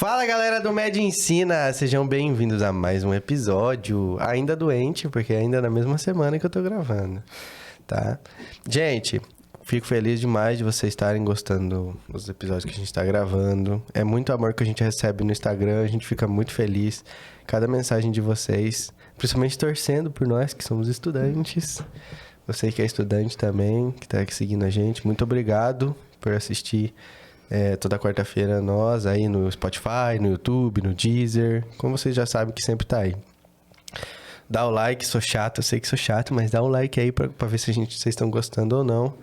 Fala galera do Med Ensina, sejam bem-vindos a mais um episódio, ainda doente, porque ainda é na mesma semana que eu tô gravando, tá? Gente, fico feliz demais de vocês estarem gostando dos episódios que a gente tá gravando, é muito amor que a gente recebe no Instagram, a gente fica muito feliz, cada mensagem de vocês, principalmente torcendo por nós que somos estudantes, você que é estudante também, que tá aqui seguindo a gente, muito obrigado por assistir. Toda quarta-feira nós aí no Spotify, no YouTube, no Deezer. Como vocês já sabem que sempre tá aí. Dá o like, sou chato, eu sei que sou chato, mas dá um like aí pra ver se vocês estão gostando ou não.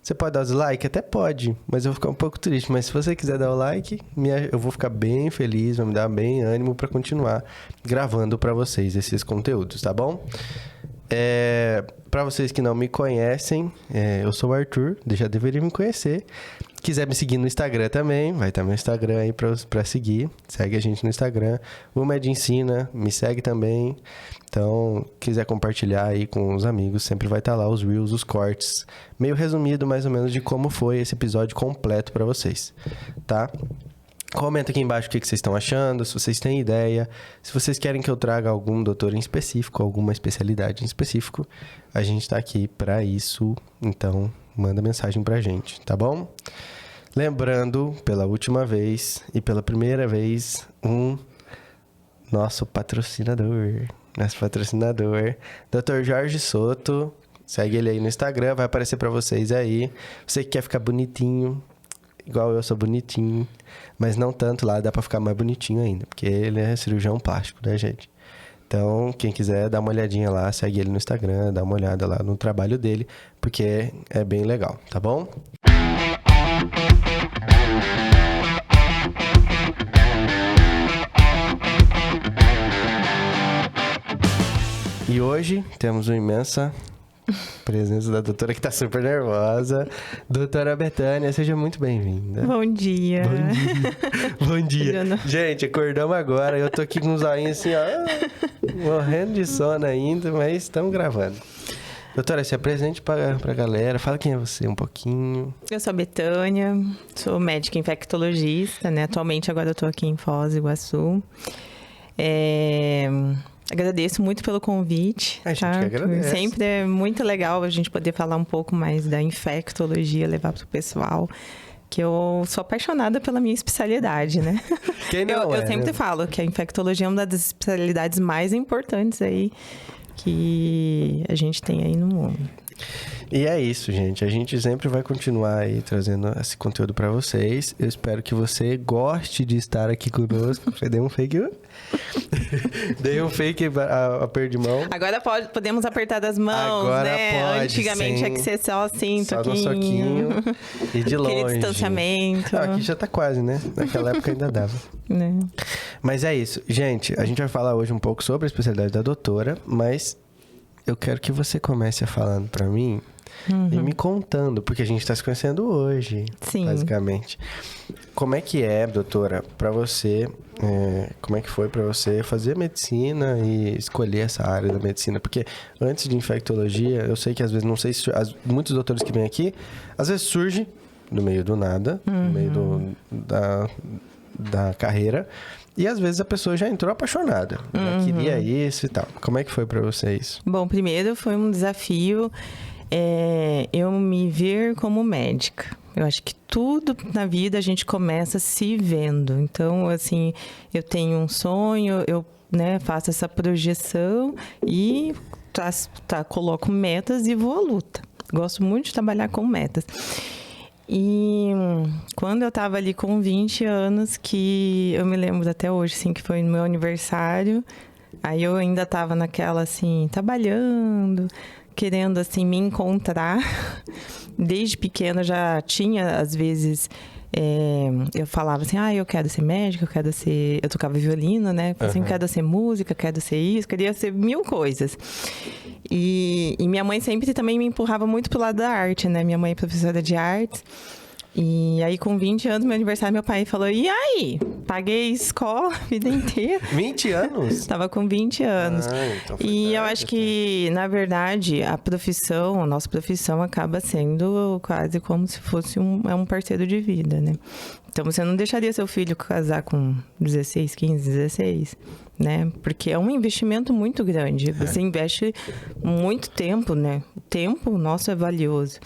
Você pode dar os like? Até pode, mas eu vou ficar um pouco triste. Mas se você quiser dar o like, eu vou ficar bem feliz, vai me dar bem ânimo pra continuar gravando pra vocês esses conteúdos, tá bom? Pra vocês que não me conhecem, eu sou o Arthur, já deveria me conhecer. Quiser me seguir no Instagram também, vai estar meu Instagram aí pra seguir. Segue a gente no Instagram. O Med Ensina, me segue também. Então, quiser compartilhar aí com os amigos, sempre vai estar lá os Reels, os cortes. Meio resumido, mais ou menos, de como foi esse episódio completo pra vocês, tá? Comenta aqui embaixo o que vocês estão achando, se vocês têm ideia. Se vocês querem que eu traga algum doutor em específico, alguma especialidade em específico, a gente tá aqui pra isso. Então, manda mensagem pra gente, tá bom? Lembrando, pela última vez e pela primeira vez, nosso patrocinador, Dr. Jorge Soto. Segue ele aí no Instagram, vai aparecer pra vocês aí. Você que quer ficar bonitinho, igual eu sou bonitinho, mas não tanto lá, dá pra ficar mais bonitinho ainda, porque ele é cirurgião plástico, né, gente? Então, quem quiser, dá uma olhadinha lá, segue ele no Instagram, dá uma olhada lá no trabalho dele, porque é bem legal, tá bom? E hoje temos uma imensa presença da doutora que tá super nervosa. Doutora Betânia, seja muito bem-vinda. Bom dia. Bom dia. Gente, acordamos agora. Eu tô aqui com os olhinhos assim, ó, morrendo de sono ainda, mas estamos gravando. Doutora, se apresente pra galera. Fala quem é você um pouquinho. Eu sou a Betânia, sou médica infectologista, né? Atualmente agora eu tô aqui em Foz do Iguaçu. Agradeço muito pelo convite. A gente que agradece. Sempre é muito legal a gente poder falar um pouco mais da infectologia, levar pro pessoal, que eu sou apaixonada pela minha especialidade, né? Quem não eu sempre falo que a infectologia é uma das especialidades mais importantes aí que a gente tem aí no mundo. E é isso, gente. A gente sempre vai continuar aí trazendo esse conteúdo pra vocês. Eu espero que você goste de estar aqui conosco. Dei um fake... Dei um fake aperto de mão. Agora podemos apertar das mãos, agora né? pode, Antigamente tinha que ser só assim, só no soquinho e de longe. Aquele distanciamento. Aqui já tá quase, né? Naquela época ainda dava. Né? Mas é isso. Gente, a gente vai falar hoje um pouco sobre a especialidade da doutora, mas eu quero que você comece falando pra mim e me contando, porque a gente tá se conhecendo hoje, Sim. basicamente. Como é que é, doutora, pra você, como é que foi pra você fazer medicina e escolher essa área da medicina? Porque antes de infectologia, eu sei que às vezes, não sei se muitos doutores que vêm aqui, às vezes surge no meio do nada, no meio da carreira, e às vezes a pessoa já entrou apaixonada, já queria isso e tal. Como é que foi pra você isso? Bom, primeiro foi um desafio eu me ver como médica. Eu acho que tudo na vida a gente começa se vendo. Então, assim, eu tenho um sonho, eu faço essa projeção e coloco metas e vou à luta. Gosto muito de trabalhar com metas. E quando eu tava ali com 20 anos, que eu me lembro até hoje, assim, que foi no meu aniversário, aí eu ainda tava naquela, assim, trabalhando, querendo, assim, me encontrar. Desde pequena já tinha, às vezes, eu falava assim, eu quero ser médica, eu tocava violino, né? Assim, quero ser música, quero ser isso, queria ser mil coisas. E minha mãe sempre também me empurrava muito pro lado da arte, né? Minha mãe é professora de artes. E aí, com 20 anos, meu aniversário, meu pai falou, e aí? Paguei escola a vida inteira. 20 anos? Tava com 20 anos. Então foi E eu tarde, acho que, na verdade, a nossa profissão acaba sendo quase como se fosse um parceiro de vida, né? Então, você não deixaria seu filho casar com 16, 15, 16, né? Porque é um investimento muito grande. Você investe muito tempo, né? O tempo nosso é valioso.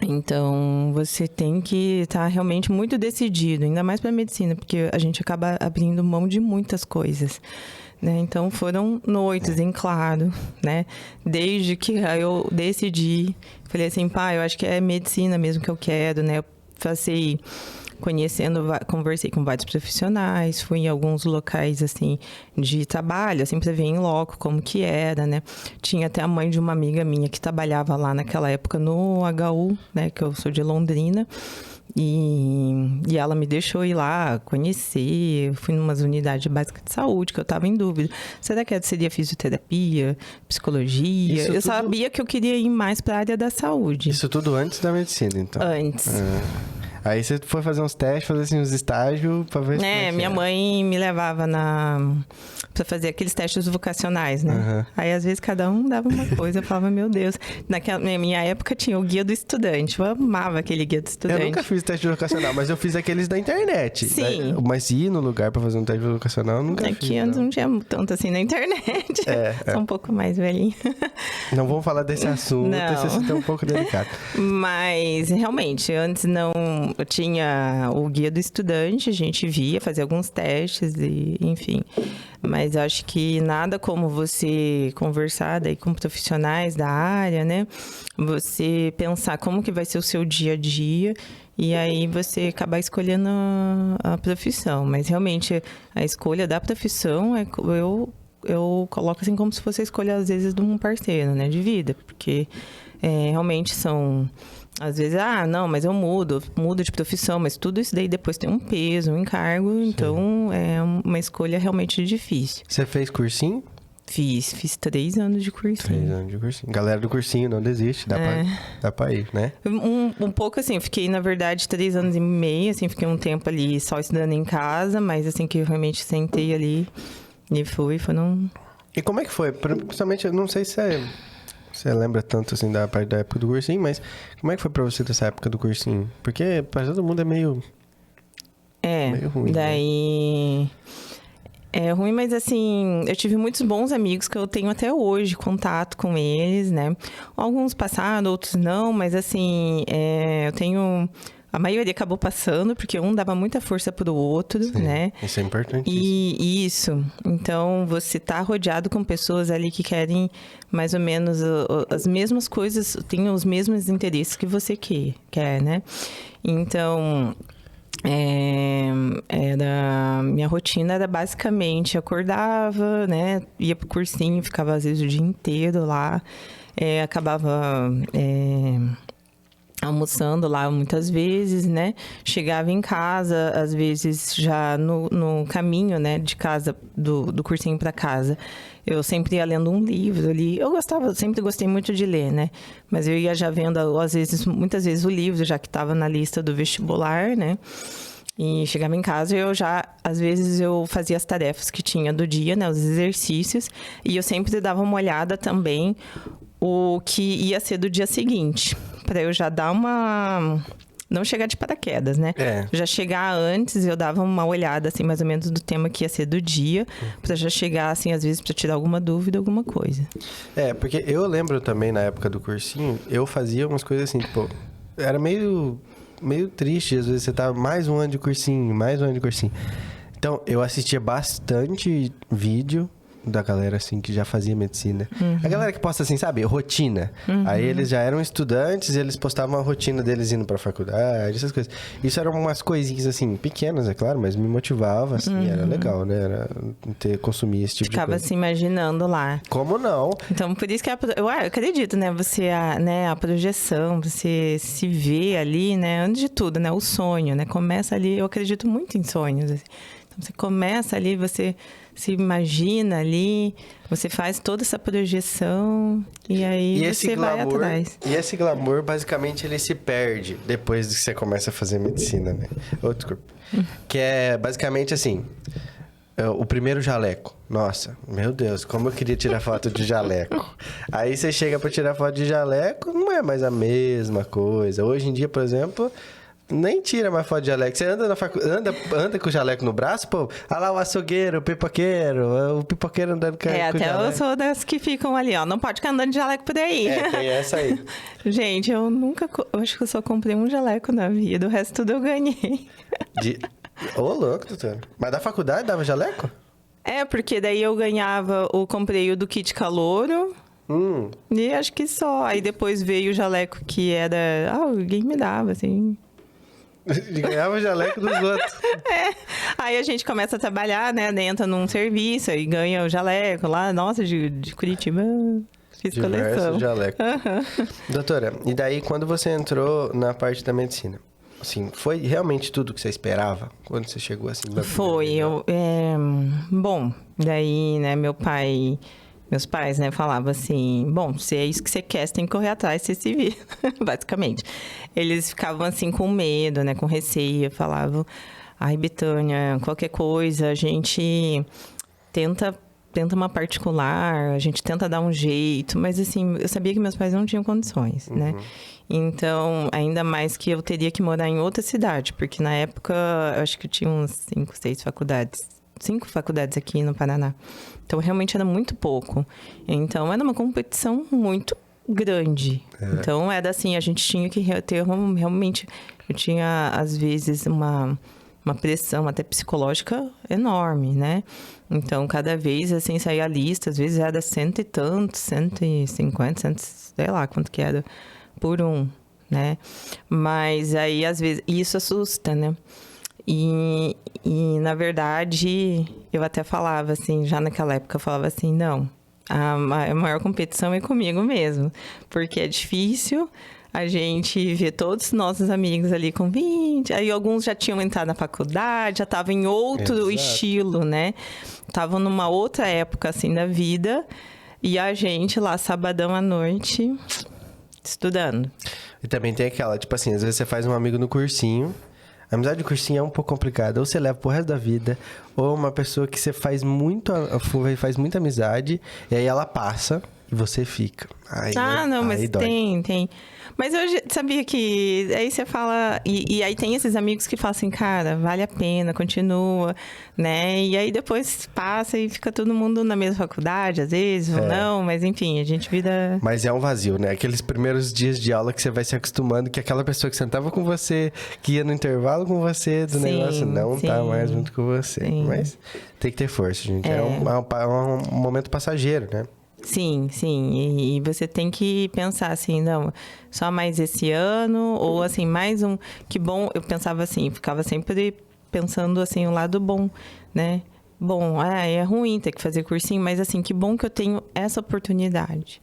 Então, você tem que estar realmente muito decidido, ainda mais para a medicina, porque a gente acaba abrindo mão de muitas coisas, né? Então, foram noites em claro, né? Desde que eu decidi, falei assim, pai, eu acho que é medicina mesmo que eu quero, né? Eu passei conversei com vários profissionais, fui em alguns locais, assim, de trabalho, assim, pra ver em loco como que era, né? Tinha até a mãe de uma amiga minha que trabalhava lá naquela época no HU, né? Que eu sou de Londrina. E ela me deixou ir lá conhecer. Eu fui numas unidades básicas de saúde, que eu tava em dúvida. Será que seria fisioterapia, psicologia? Eu sabia que eu queria ir mais pra área da saúde. Isso tudo antes da medicina, então? Antes. Aí você foi fazer uns testes, fazer assim, uns estágios pra ver se minha mãe me levava pra fazer aqueles testes vocacionais, né? Uhum. Aí, às vezes, cada um dava uma coisa. Eu falava, meu Deus. Na minha época, tinha o guia do estudante. Eu amava aquele guia do estudante. Eu nunca fiz teste vocacional, mas eu fiz aqueles da internet. Sim. Mas ir no lugar pra fazer um teste vocacional, eu nunca fiz. Aqui eu não tinha tanto assim na internet. Sou um pouco mais velhinha. Não vamos falar desse assunto, Não. esse assunto é um pouco delicado. Mas, realmente, antes não... Eu tinha o guia do estudante, a gente via, fazia alguns testes, e enfim. Mas acho que nada como você conversar daí com profissionais da área, né? Você pensar como que vai ser o seu dia a dia e aí você acabar escolhendo a profissão. Mas, realmente, a escolha da profissão, eu coloco assim como se fosse a escolha, às vezes, de um parceiro, né? De vida. Porque realmente são... Às vezes, não, mas eu mudo de profissão, mas tudo isso daí depois tem um peso, um encargo, então é uma escolha realmente difícil. Você fez cursinho? Fiz 3 anos de cursinho. 3 anos de cursinho. Galera do cursinho, não desiste, dá pra ir, né? Um pouco assim, eu fiquei, na verdade, 3 anos e meio, assim, fiquei um tempo ali só estudando em casa, mas assim que eu realmente sentei ali e foram... E como é que foi? Principalmente, eu não sei se você lembra tanto, assim, da parte da época do cursinho, mas como é que foi pra você dessa época do cursinho? Porque pra todo mundo é meio ruim, daí... Né? É ruim, mas assim, eu tive muitos bons amigos que eu tenho até hoje contato com eles, né? Alguns passaram, outros não, mas assim, eu tenho... A maioria acabou passando, porque um dava muita força pro outro, sim, né? Isso é importante. E isso. Então, você tá rodeado com pessoas ali que querem mais ou menos as mesmas coisas, têm os mesmos interesses que você quer, né? Então... minha rotina era basicamente acordava, né, ia pro cursinho, ficava às vezes o dia inteiro lá, acabava almoçando lá muitas vezes, né, chegava em casa, às vezes já no caminho, né, de casa, do cursinho para casa, eu sempre ia lendo um livro ali. Sempre gostei muito de ler, né? Mas eu ia já vendo, muitas vezes, o livro, já que estava na lista do vestibular, né? E chegava em casa e às vezes, eu fazia as tarefas que tinha do dia, né? Os exercícios. E eu sempre dava uma olhada também o que ia ser do dia seguinte. Para eu já dar não chegar de paraquedas, né? Já chegar antes, eu dava uma olhada, assim, mais ou menos do tema que ia ser do dia, pra já chegar, assim, às vezes, pra tirar alguma dúvida, alguma coisa. Porque eu lembro também, na época do cursinho, eu fazia umas coisas assim, tipo, era meio triste, às vezes você tava mais um ano de cursinho. Então, eu assistia bastante vídeo da galera, assim, que já fazia medicina. A galera que posta, assim, sabe? Rotina. Aí eles já eram estudantes e eles postavam a rotina deles indo pra faculdade, essas coisas. Isso eram umas coisinhas, assim, pequenas, é claro, mas me motivava, assim, era legal, né? Era consumir esse tipo de coisa. Ficava se imaginando lá. Como não? Então, por isso que eu acredito, né? A projeção, você se ver ali, né? Antes de tudo, né? O sonho, né? Começa ali, eu acredito muito em sonhos, assim. Você começa ali, você se imagina ali, você faz toda essa projeção e aí você vai atrás. E esse glamour, basicamente, ele se perde depois que você começa a fazer medicina, né? Desculpa. Que é basicamente assim... O primeiro jaleco. Nossa, meu Deus, como eu queria tirar foto de jaleco. Aí você chega pra tirar foto de jaleco, não é mais a mesma coisa. Hoje em dia, por exemplo, nem tira mais foto de jaleco. Você anda anda com o jaleco no braço, pô. Olha lá o açougueiro, o pipoqueiro andando com até jaleco. Eu sou das que ficam ali, ó. Não pode ficar andando de jaleco por aí. Tem essa aí. Gente, eu acho que eu só comprei um jaleco na vida, o resto tudo eu ganhei. Ô, louco, doutor. Mas da faculdade dava jaleco? Porque daí eu comprei o do kit calouro. E acho que só. Aí depois veio o jaleco que era... alguém me dava, assim. Ganhava o jaleco dos outros. Aí a gente começa a trabalhar, né? Entra num serviço e ganha o jaleco lá. Nossa, de Curitiba, fiz coleção. Jaleco. Doutora, e daí quando você entrou na parte da medicina? Assim, foi realmente tudo que você esperava quando você chegou assim? Foi. Bom, daí, né, meus pais, né, falavam assim, bom, se é isso que você quer, você tem que correr atrás, você se vira, basicamente. Eles ficavam assim com medo, né, com receio, falavam, ai, Betânia, qualquer coisa, a gente tenta uma particular, a gente tenta dar um jeito, mas assim, eu sabia que meus pais não tinham condições, né? Então, ainda mais que eu teria que morar em outra cidade, porque na época, eu acho que eu tinha uns 5 faculdades aqui no Paraná. Então, realmente era muito pouco. Então, era uma competição muito grande. Então, era assim, a gente tinha que ter realmente... Eu tinha, às vezes, uma pressão até psicológica enorme, né? Então, cada vez, assim, saía a lista. Às vezes, era 100 e tantos, 150, sei lá quanto que era por um, né? Mas aí, às vezes, isso assusta, né? E na verdade, eu até falava assim, já naquela época, eu falava assim, não, a maior competição é comigo mesmo, porque é difícil a gente ver todos os nossos amigos ali com 20, aí alguns já tinham entrado na faculdade, já estavam em outro estilo, né? Estavam numa outra época, assim, da vida, e a gente lá, sabadão à noite, estudando. E também tem aquela, tipo assim, às vezes você faz um amigo no cursinho, a amizade de cursinho é um pouco complicada, ou você leva pro resto da vida, ou uma pessoa que você faz muita amizade, e aí ela passa e você fica. Aí, não, mas dói. Tem. Mas eu sabia que... Aí você fala... E aí tem esses amigos que falam assim, cara, vale a pena, continua, né? E aí depois passa e fica todo mundo na mesma faculdade, às vezes, ou não. Mas enfim, a gente vira... Mas é um vazio, né? Aqueles primeiros dias de aula que você vai se acostumando, que aquela pessoa que sentava com você, que ia no intervalo com você, do negócio, não tá mais junto com você. Sim. Mas tem que ter força, gente. É um momento passageiro, né? Sim. E você tem que pensar assim, não, só mais esse ano, ou assim, mais um... Que bom, eu pensava assim, ficava sempre pensando assim, o lado bom, né? Bom, é ruim ter que fazer cursinho, mas assim, que bom que eu tenho essa oportunidade.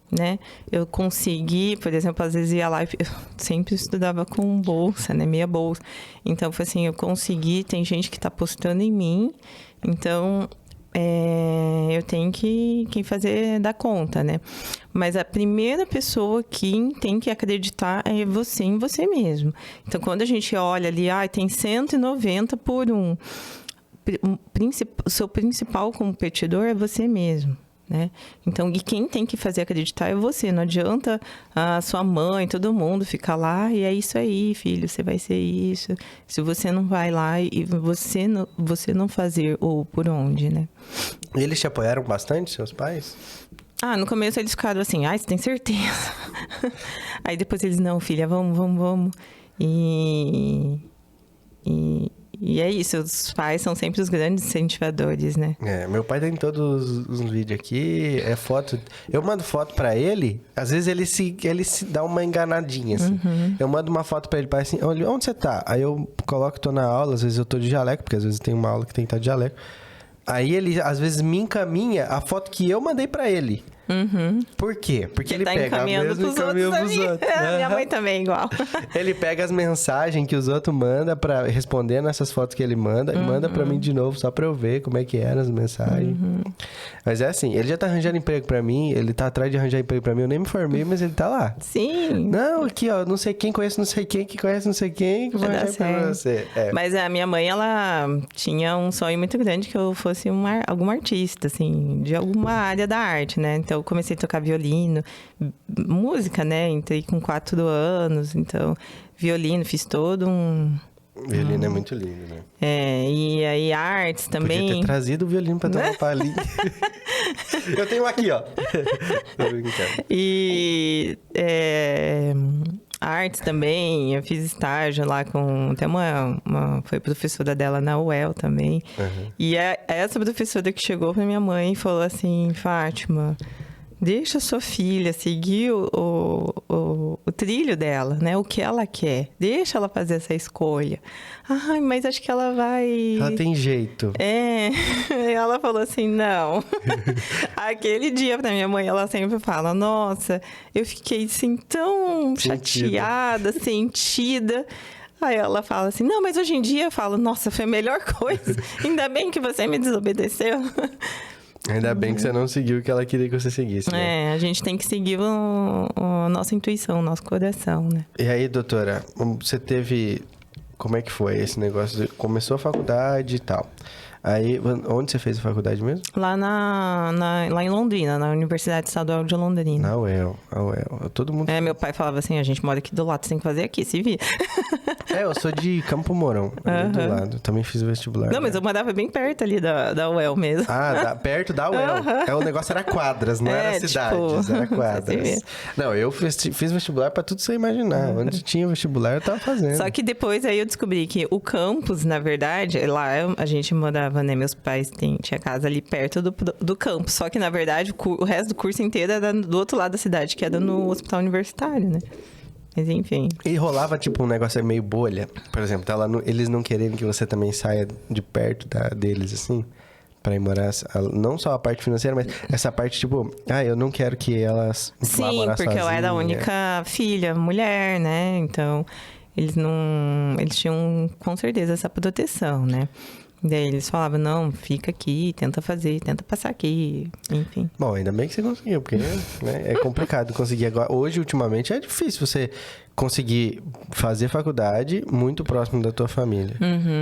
Né? Eu consegui, por exemplo, às vezes ia lá, eu sempre estudava com bolsa, né? Meia bolsa. Então, foi assim, eu consegui, tem gente que tá apostando em mim, então... eu tenho que fazer dar conta, né? Mas a primeira pessoa que tem que acreditar é você em você mesmo. Então, quando a gente olha ali, tem 190 por um. O seu principal competidor é você mesmo, né? Então, e quem tem que fazer acreditar é você. Não adianta a sua mãe, todo mundo ficar lá e é isso aí, filho, você vai ser isso. Se você não vai lá e você não fazer ou por onde, né? Eles te apoiaram bastante, seus pais? No começo eles ficaram assim, você tem certeza? Aí depois eles, não, filha, vamos. E é isso, os pais são sempre os grandes incentivadores, né? Meu pai tem todos os vídeos aqui, é foto... Eu mando foto pra ele, às vezes ele se dá uma enganadinha, assim. Eu mando uma foto pra ele, pai, assim, olha, onde você tá? Aí eu coloco, tô na aula, às vezes eu tô de jaleco, porque às vezes tem uma aula que tem que estar de jaleco. Aí ele, às vezes, me encaminha a foto que eu mandei pra ele. Por quê? Porque ele tá pega encaminhando mesmo pros encaminha outros pros ali. outros. Minha mãe também é igual. Ele pega as mensagens que os outros mandam pra responder nessas fotos que ele manda e manda pra mim de novo, só pra eu ver como é que eram as mensagens. Mas é assim, ele já tá arranjando emprego pra mim, ele tá atrás de arranjar emprego pra mim, eu nem me formei, mas ele tá lá. Sim. Não, aqui ó, não sei quem conhece não sei quem, que conhece não sei quem, que vai Vai dar arranjar emprego pra você. É. Mas a minha mãe, ela tinha um sonho muito grande que eu fosse algum artista, assim, de alguma área da arte, né? Então, eu comecei a tocar violino, música, né? Entrei com 4 anos, então, violino, fiz todo um... Violino é muito lindo, né? e aí artes também. Podia ter trazido o violino pra tomar palhinha. Eu tenho aqui, ó. Tô brincando. E artes também, eu fiz estágio lá com... Até foi professora dela na UEL também. E essa professora que chegou pra minha mãe e falou assim, Fátima, deixa sua filha seguir o trilho dela, né? O que ela quer. Deixa ela fazer essa escolha. Ai, mas acho que ela vai... Ela tem jeito. Ela falou assim, não. Aquele dia pra minha mãe, ela sempre fala, nossa, eu fiquei assim tão chateada, sentida. Aí ela fala assim, não, mas hoje em dia eu falo, nossa, foi a melhor coisa. Ainda bem que você me desobedeceu. Ainda bem que você não seguiu o que ela queria que você seguisse, né? A gente tem que seguir a nossa intuição, o nosso coração, né? E aí, doutora, você teve... Como é que foi esse negócio? Começou a faculdade e tal. Aí, onde você fez a faculdade mesmo? Lá lá em Londrina, na Universidade Estadual de Londrina. Na UEL, todo mundo... Meu pai falava assim, a gente mora aqui do lado, você tem que fazer aqui, se vira. Eu sou de Campo Mourão, ali do lado. Também fiz o vestibular. Não, mas eu morava bem perto ali da UEL mesmo. Perto da UEL. O negócio era quadras, não era cidades, era quadras. Não, eu fiz vestibular pra tudo você imaginar. Onde tinha vestibular, eu tava fazendo. Só que depois aí eu descobri que o campus, na verdade, lá a gente morava, né? Meus pais tinha casa ali perto do campus. Só que, na verdade, o resto do curso inteiro era do outro lado da cidade, que era no hospital universitário, né? Mas enfim. E rolava tipo um negócio meio bolha. Por exemplo, tá lá eles não querendo que você também saia de perto deles, assim, pra ir morar. Não só a parte financeira, mas essa parte tipo, eu não quero que elas vá morar Sim, porque eu era a sozinha. única filha, mulher, né? Então, eles tinham com certeza essa proteção, né? Daí eles falavam, não, fica aqui, tenta passar aqui, enfim. Bom, ainda bem que você conseguiu, porque né, é complicado conseguir agora. Hoje, ultimamente, é difícil você conseguir fazer faculdade muito próximo da tua família.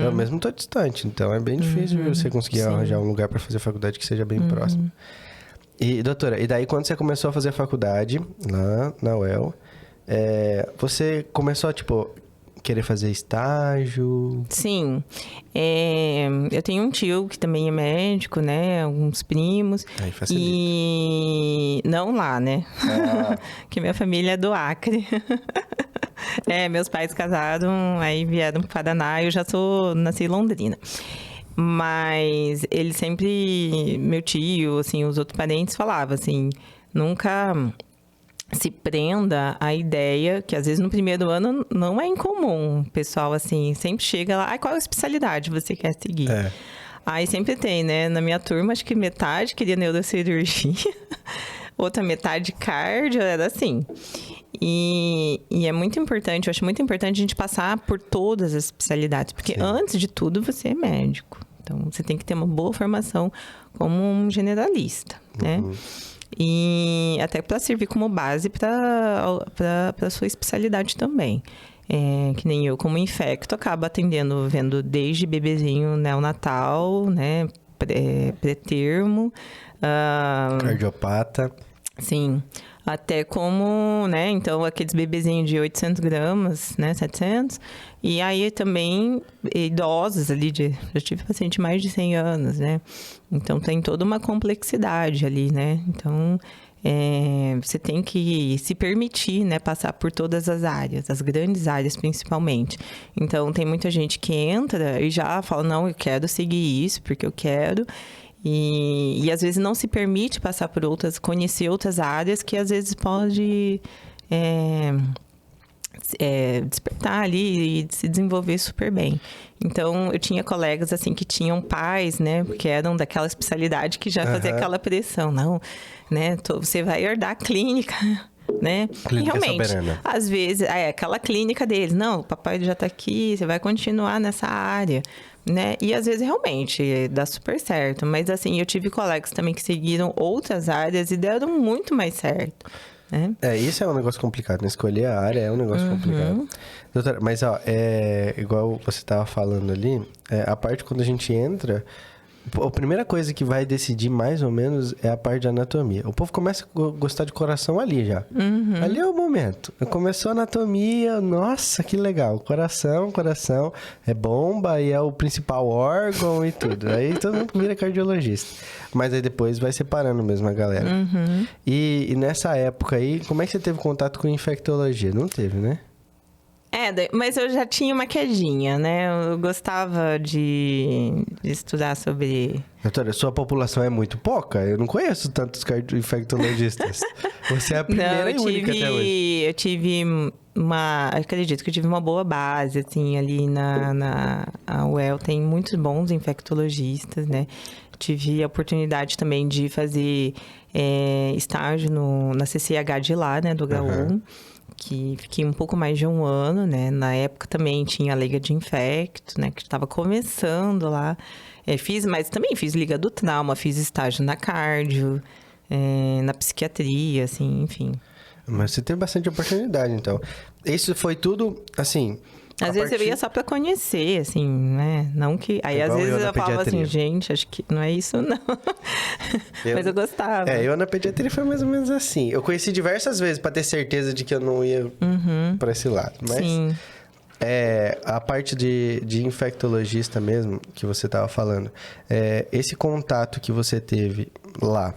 Eu mesmo tô distante, então é bem difícil você conseguir arranjar um lugar para fazer faculdade que seja bem próximo. E, doutora, e daí quando você começou a fazer a faculdade, lá na UEL, você começou a, tipo... querer fazer estágio? Sim. Eu tenho um tio que também é médico, né? Alguns primos. Aí facilita. E não lá, né? Que minha família é do Acre. Meus pais casaram, aí vieram para o Paraná e eu já nasci em Londrina. Mas ele sempre, meu tio, assim, os outros parentes falavam assim, nunca... se prenda à ideia, que às vezes no primeiro ano não é incomum. O pessoal, assim, sempre chega lá, qual especialidade você quer seguir? Aí sempre tem, né? Na minha turma, acho que metade queria neurocirurgia, outra metade cardio, era assim. E é muito importante, eu acho muito importante a gente passar por todas as especialidades, porque antes de tudo você é médico. Então, você tem que ter uma boa formação como um generalista, né? E até para servir como base para a sua especialidade também. Que nem eu, como infecto, acabo vendo desde bebezinho neonatal, né? Pré-termo. Cardiopata. Sim. Até como, né? Então, aqueles bebezinhos de 800 gramas, né? 700. E aí também idosos ali, já tive paciente de mais de 100 anos, né? Então, tem toda uma complexidade ali, né? Então, você tem que se permitir, né? Passar por todas as áreas, as grandes áreas principalmente. Então, tem muita gente que entra e já fala, não, eu quero seguir isso porque eu quero... E às vezes não se permite passar por conhecer outras áreas que às vezes pode despertar ali e se desenvolver super bem. Então, eu tinha colegas, assim, que tinham pais, né? Porque eram daquela especialidade que já fazia aquela pressão. Não, né? Você vai herdar a clínica, né? Clínica e realmente, soberana. às vezes, aquela clínica deles. Não, o papai já tá aqui, você vai continuar nessa área, né? E às vezes, realmente, dá super certo. Mas, assim, eu tive colegas também que seguiram outras áreas e deram muito mais certo. Né? Isso é um negócio complicado, né? Escolher a área é um negócio complicado. Doutora, mas ó, igual você estava falando ali, a parte quando a gente entra, a primeira coisa que vai decidir mais ou menos é a parte de anatomia. O povo começa a gostar de coração ali já. Ali é o momento. Começou a anatomia, nossa, que legal. Coração é bomba e é o principal órgão e tudo. Aí todo mundo vira cardiologista. Mas aí depois vai separando mesmo a galera. E nessa época aí, como é que você teve contato com infectologia? Não teve, né? Mas eu já tinha uma quedinha, né? Eu gostava de estudar sobre... Doutora, sua população é muito pouca? Eu não conheço tantos infectologistas. Você é a primeira e única até hoje. Eu tive acredito que eu tive uma boa base, assim, ali na UEL. Tem muitos bons infectologistas, né? Tive a oportunidade também de fazer estágio na CCH de lá, né? Do HU. Que fiquei um pouco mais de um ano, né? Na época também tinha a Liga de Infecto, né? Que estava começando lá. Mas também fiz Liga do Trauma, fiz estágio na cardio, na psiquiatria, assim, enfim. Mas você teve bastante oportunidade, então. Isso foi tudo, assim... Às vezes eu ia só pra conhecer, assim, né? Não que... Aí, às vezes, eu falava assim, gente, acho que não é isso, não. Mas eu gostava. Eu na pediatria foi mais ou menos assim. Eu conheci diversas vezes pra ter certeza de que eu não ia pra esse lado. Mas Sim. A parte de infectologista mesmo, que você tava falando, esse contato que você teve lá,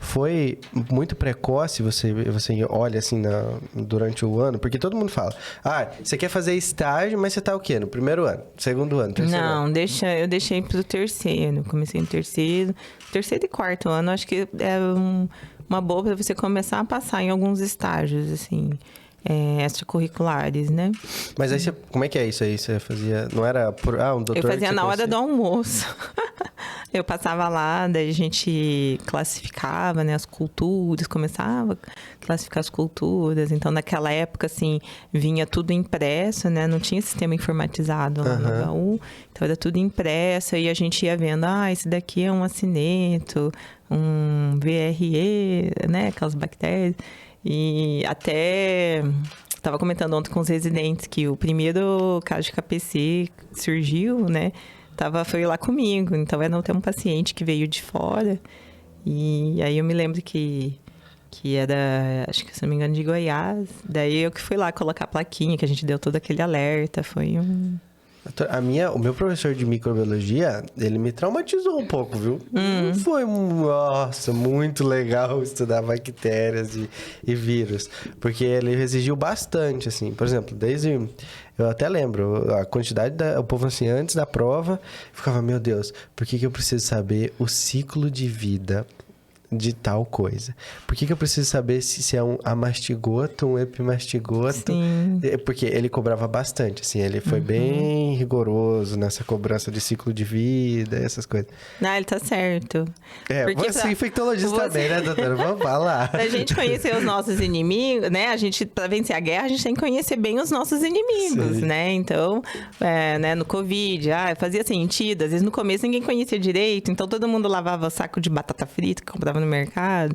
foi muito precoce, você olha assim durante o ano? Porque todo mundo fala, você quer fazer estágio, mas você tá o quê? No primeiro ano, segundo ano, terceiro ano? Não, eu deixei pro terceiro. Comecei no terceiro e quarto ano. Acho que é uma boa pra você começar a passar em alguns estágios, assim, extracurriculares, né? Mas aí como é que é isso aí? Você fazia, não era um doutor? Eu fazia na hora do almoço. Eu passava lá, daí a gente classificava, né, as culturas, começava a classificar as culturas. Então, naquela época, assim, vinha tudo impresso, né? Não tinha sistema informatizado lá no HU. Então, era tudo impresso e a gente ia vendo, esse daqui é um acineto, um VRE, né? Aquelas bactérias. E até... Estava comentando ontem com os residentes que o primeiro caso de KPC surgiu, né? Foi lá comigo. Então, era até um paciente que veio de fora. E aí, eu me lembro que era, acho que se não me engano, de Goiás. Daí, eu que fui lá colocar a plaquinha, que a gente deu todo aquele alerta. Foi O meu professor de microbiologia, ele me traumatizou um pouco, viu? Não foi, nossa, muito legal estudar bactérias e vírus. Porque ele exigiu bastante, assim. Por exemplo, eu até lembro, a quantidade o povo, assim, antes da prova, ficava, meu Deus, por que eu preciso saber o ciclo de vida de tal coisa? Por que eu preciso saber se é um amastigoto, um epimastigoto? Sim. Porque ele cobrava bastante, assim, ele foi bem rigoroso nessa cobrança de ciclo de vida, essas coisas. Não, ele tá certo. Porque você é infectologista também, né, doutora? Vamos falar. Pra gente conhecer os nossos inimigos, né? Pra vencer a guerra, a gente tem que conhecer bem os nossos inimigos, Sim. né? Então, né, no Covid, fazia sentido. Às vezes, no começo, ninguém conhecia direito. Então, todo mundo lavava saco de batata frita que comprava no mercado.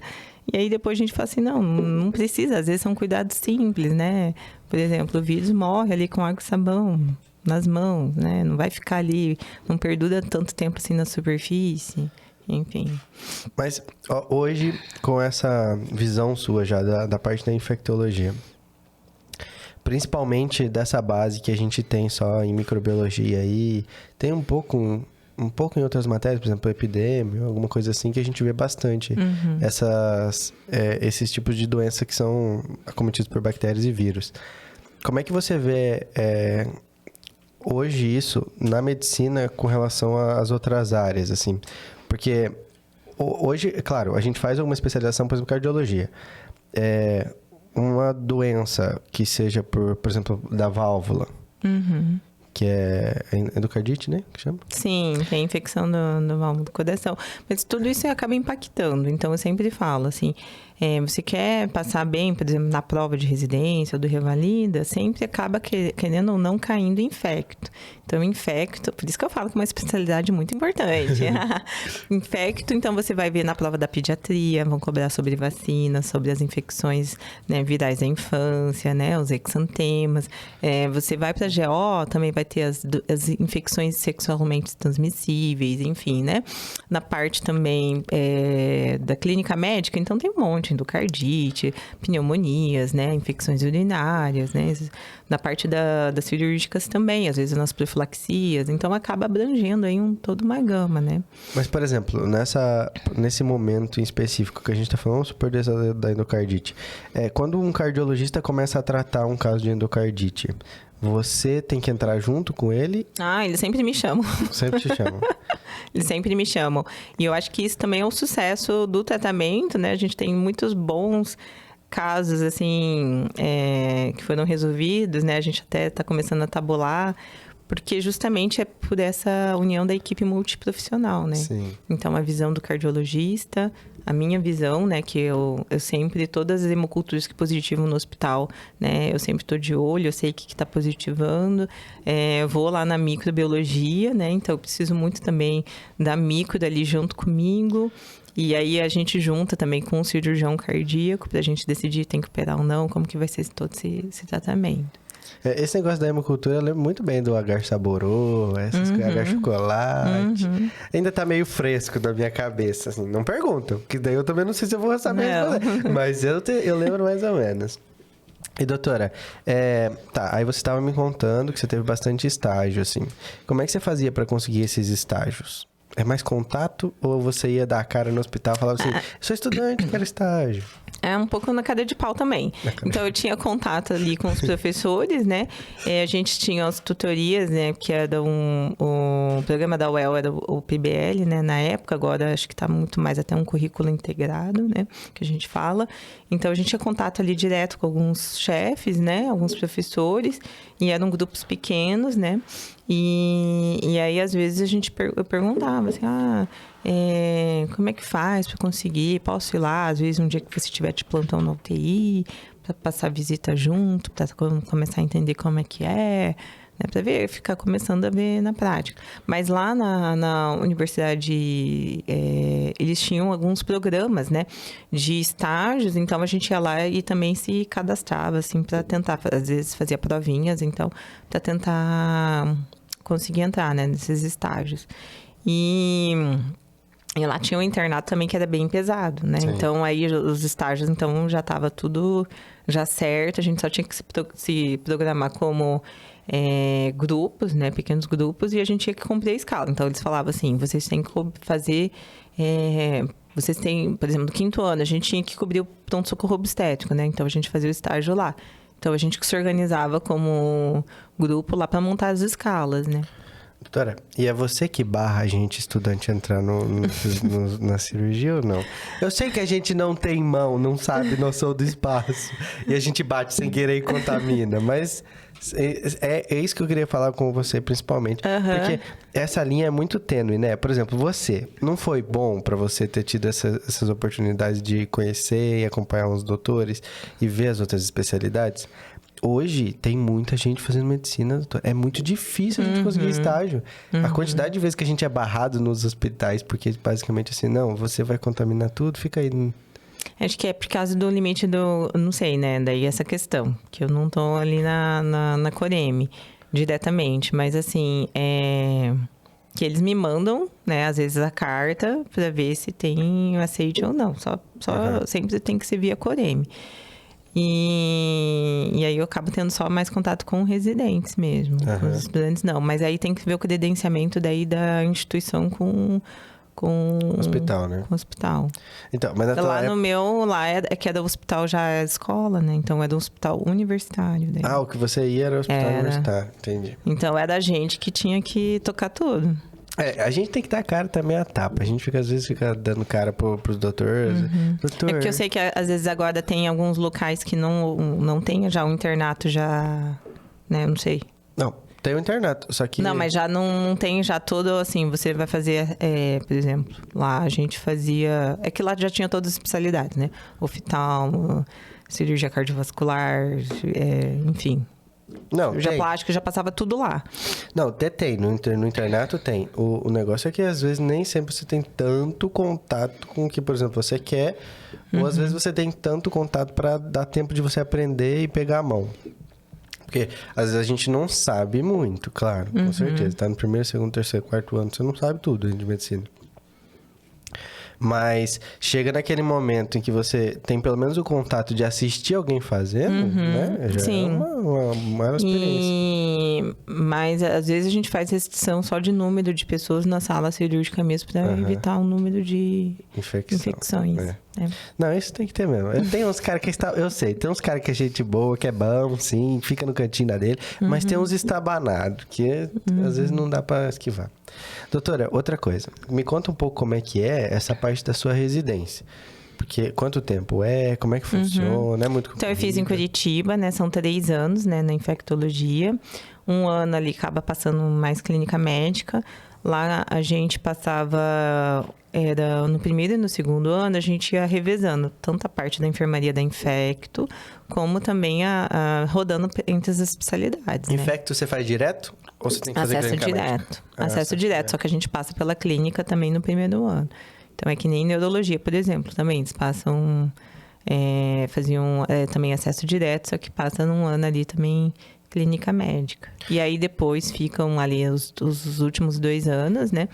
E aí, depois a gente fala assim, não precisa. Às vezes, são cuidados simples, né? Por exemplo, o vírus morre ali com água e sabão nas mãos, né? Não vai ficar ali, não perdura tanto tempo assim na superfície. Enfim. Mas hoje, com essa visão sua já da parte da infectologia, principalmente dessa base que a gente tem só em microbiologia e tem um pouco em outras matérias, por exemplo, epidemia, alguma coisa assim, que a gente vê bastante esses tipos de doença que são acometidos por bactérias e vírus. Como é que você vê hoje isso na medicina com relação às outras áreas, assim? Porque hoje, claro, a gente faz alguma especialização, por exemplo, cardiologia. uma doença que seja por exemplo, da válvula, que é endocardite, né? Que chama? Sim, que é a infecção do válvula do coração. Mas tudo isso acaba impactando. Então, eu sempre falo, assim, você quer passar bem, por exemplo, na prova de residência ou do Revalida, sempre acaba querendo ou não caindo infecto. Então, infecto, por isso que eu falo que é uma especialidade muito importante. Infecto, então, você vai ver na prova da pediatria, vão cobrar sobre vacinas, sobre as infecções, né, virais da infância, né, os exantemas. Você vai para a GO, também vai ter as infecções sexualmente transmissíveis, enfim, né? Na parte também da clínica médica, então tem um monte, endocardite, pneumonias, né? Infecções urinárias, né? Na parte das cirúrgicas também, às vezes nas profilaxias, então acaba abrangendo aí toda uma gama, né? Mas, por exemplo, nesse momento em específico que a gente está falando, super da endocardite, quando um cardiologista começa a tratar um caso de endocardite, você tem que entrar junto com ele? Eles sempre me chamam. Sempre te chamam. Eles sempre me chamam. E eu acho que isso também é um sucesso do tratamento, né? A gente tem muitos bons casos, assim, que foram resolvidos, né? A gente até está começando a tabular, porque justamente é por essa união da equipe multiprofissional, né? Sim. Então, a visão do cardiologista, a minha visão, né? Que eu sempre, todas as hemoculturas que positivam no hospital, né? Eu sempre estou de olho, eu sei o que está positivando. Eu vou lá na microbiologia, né? Então, eu preciso muito também da micro ali junto comigo. E aí, a gente junta também com o cirurgião cardíaco para a gente decidir tem que operar ou não, como que vai ser todo esse tratamento. Esse negócio da hemocultura, eu lembro muito bem do agar saborô, essas coisas, agar chocolate. Ainda tá meio fresco na minha cabeça, assim. Não perguntam, que daí eu também não sei se eu vou saber responder. Mas eu lembro mais ou menos. E, doutora, aí você estava me contando que você teve bastante estágio, assim. Como é que você fazia para conseguir esses estágios? É mais contato ou você ia dar a cara no hospital e falava assim, sou estudante, quero estágio? É um pouco na cadeia de pau também. Então, eu tinha contato ali com os professores, né? A gente tinha as tutorias, né? Que era o programa da UEL, era o PBL, né? Na época, agora acho que está muito mais até um currículo integrado, né? Que a gente fala. Então, a gente tinha contato ali direto com alguns chefes, né? Alguns professores. E eram grupos pequenos, né? E aí, às vezes, eu perguntava assim, como é que faz para conseguir? Posso ir lá, às vezes, um dia que você estiver de plantão na UTI, para passar visita junto, para começar a entender como é que é, né? Para ficar começando a ver na prática. Mas lá na universidade, eles tinham alguns programas, né, de estágios, então a gente ia lá e também se cadastrava, assim, para tentar, às vezes fazia provinhas, então, para tentar conseguir entrar, né, nesses estágios. E lá tinha um internato também que era bem pesado, né? Sim. Então, aí os estágios, então, já estava tudo já certo. A gente só tinha que se programar como grupos, né? Pequenos grupos. E a gente tinha que cumprir a escala. Então, eles falavam assim, vocês têm que fazer... vocês têm, por exemplo, no 5º ano, a gente tinha que cobrir o pronto-socorro obstétrico, né? Então, a gente fazia o estágio lá. Então, a gente se organizava como grupo lá para montar as escalas, né? Doutora, e é você que barra a gente, estudante, a entrar na cirurgia ou não? Eu sei que a gente não tem mão, não sabe noção do espaço. E a gente bate sem querer e contamina. Mas é isso que eu queria falar com você, principalmente. Porque essa linha é muito tênue, né? Por exemplo, você, não foi bom pra você ter tido essas oportunidades de conhecer e acompanhar uns doutores e ver as outras especialidades? Hoje, tem muita gente fazendo medicina, doutor. É muito difícil a gente conseguir estágio. A quantidade de vezes que a gente é barrado nos hospitais, porque basicamente assim, não, você vai contaminar tudo, fica aí. Acho que é por causa do limite do... Não sei, né? Daí essa questão, que eu não tô ali na Coreme diretamente. Mas assim, que eles me mandam, né? Às vezes a carta pra ver se tem aceite ou não. Só sempre tem que ser via Coreme. E aí eu acabo tendo só mais contato com residentes mesmo. Com os estudantes não. Mas aí tem que ver o credenciamento daí da instituição com hospital, né? Com o hospital. Então, mas lá no meu, lá é que é do hospital já é escola, né? Então é do hospital universitário. Daí. O que você ia era o hospital universitário, entendi. Então era a gente que tinha que tocar tudo. A gente tem que dar cara também a tapa. A gente às vezes fica dando cara pros doutores. Doutor. É porque eu sei que às vezes agora tem alguns locais que não tem já o internato já, né? Eu não sei. Não, tem o internato, só que... Não, mas já não tem já todo, assim, você vai fazer, por exemplo, lá a gente fazia... É que lá já tinha todas as especialidades, né? Oftalmo, cirurgia cardiovascular, enfim... Não, cirurgia plástica, já passava tudo lá. Não, até tem. No internato tem. O negócio é que, às vezes, nem sempre você tem tanto contato com o que, por exemplo, você quer. Ou, às vezes, você tem tanto contato para dar tempo de você aprender e pegar a mão. Porque, às vezes, a gente não sabe muito, claro. Com certeza. Tá no primeiro, segundo, terceiro, quarto ano. Você não sabe tudo de medicina. Mas chega naquele momento em que você tem pelo menos o contato de assistir alguém fazendo, né? Já Sim. é uma experiência. Mas às vezes a gente faz restrição só de número de pessoas na sala cirúrgica mesmo para evitar um número de infecções. Não, isso tem que ter mesmo. Tem uns caras que eu sei, tem uns caras que é gente boa, que é bom, sim, fica no cantinho da dele, mas tem uns estabanados que às vezes não dá para esquivar. Doutora, outra coisa, me conta um pouco como é que é essa parte da sua residência. Porque quanto tempo como é que funciona, é muito Então, eu fiz em Curitiba, né? São 3 anos, né? Na infectologia. 1 ano ali acaba passando mais clínica médica. Lá a gente passava... no primeiro e no segundo ano, a gente ia revezando. Tanto a parte da enfermaria da infecto, como também rodando entre as especialidades, né? Infecto você faz direto? Ou você tem que fazer Acesso clínica direto. médica? Acesso direto, só que a gente passa pela clínica também no primeiro ano. Então, é que nem neurologia, por exemplo, também. Eles passam... faziam também acesso direto, só que passa num ano ali também clínica médica. E aí, depois, ficam ali os últimos 2 anos, né?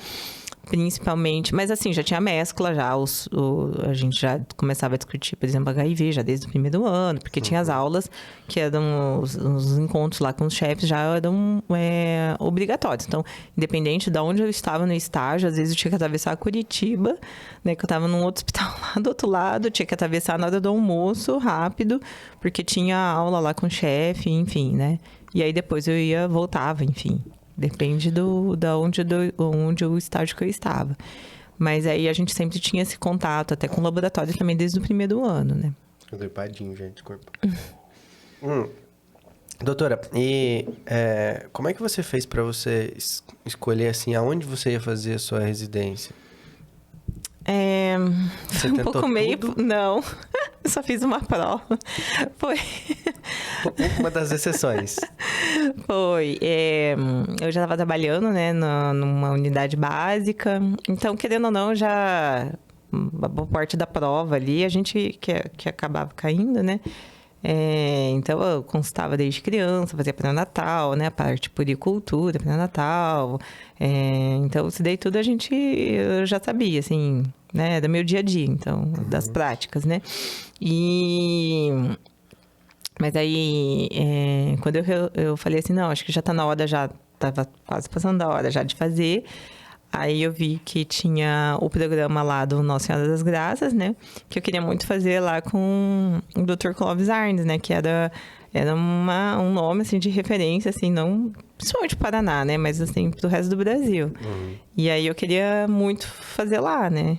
Principalmente... Mas, assim, já tinha mescla já. A gente já começava a discutir, por exemplo, HIV já desde o primeiro ano. Porque tinha as aulas que eram... Os encontros lá com os chefes já eram obrigatórios. Então, independente de onde eu estava no estágio, às vezes eu tinha que atravessar Curitiba, né? Que eu estava num outro hospital lá do outro lado. Tinha que atravessar na hora do almoço, rápido. Porque tinha aula lá com o chefe, enfim, né? E aí, depois eu voltava, enfim... Depende onde o estágio que eu estava. Mas aí a gente sempre tinha esse contato, até com o laboratório também desde o primeiro ano, né? Eu dei padinho, gente, desculpa. Doutora, e como é que você fez para você escolher, assim, aonde você ia fazer a sua residência? Foi um pouco meio... Não, eu só fiz uma prova. Foi... Uma das exceções. Foi. Eu já estava trabalhando, né, numa unidade básica. Então, querendo ou não, já... A boa parte da prova ali, a gente que acabava caindo, né? Então, eu consultava desde criança, fazia pré-natal, né? A parte puericultura, pré-natal. Então, isso daí tudo eu já sabia, assim, né? Do meu dia a dia, então, das práticas, né? Mas aí, quando eu falei assim, não, acho que já tá na hora, já tava quase passando da hora já de fazer. Aí eu vi que tinha o programa lá do Nossa Senhora das Graças, né? Que eu queria muito fazer lá com o Dr. Clóvis Arnes, né? Que era um nome, assim, de referência, assim, não... Principalmente pro Paraná, né? Mas, assim, pro resto do Brasil. E aí eu queria muito fazer lá, né?